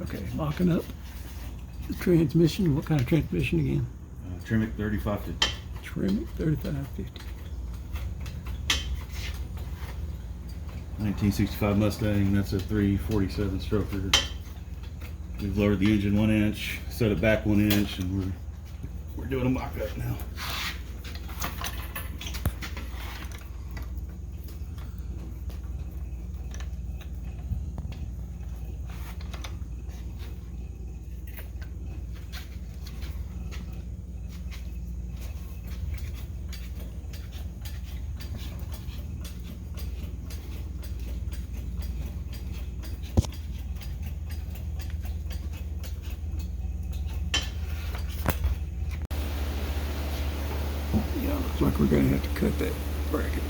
Okay, locking up the transmission. What kind of transmission again? Tremec 3550. Tremec 3550. 1965 Mustang. That's a 347 stroker. We've lowered the engine 1 inch, set it back 1 inch, and we're doing a mock-up now. Yeah, looks like we're gonna have to cut that bracket.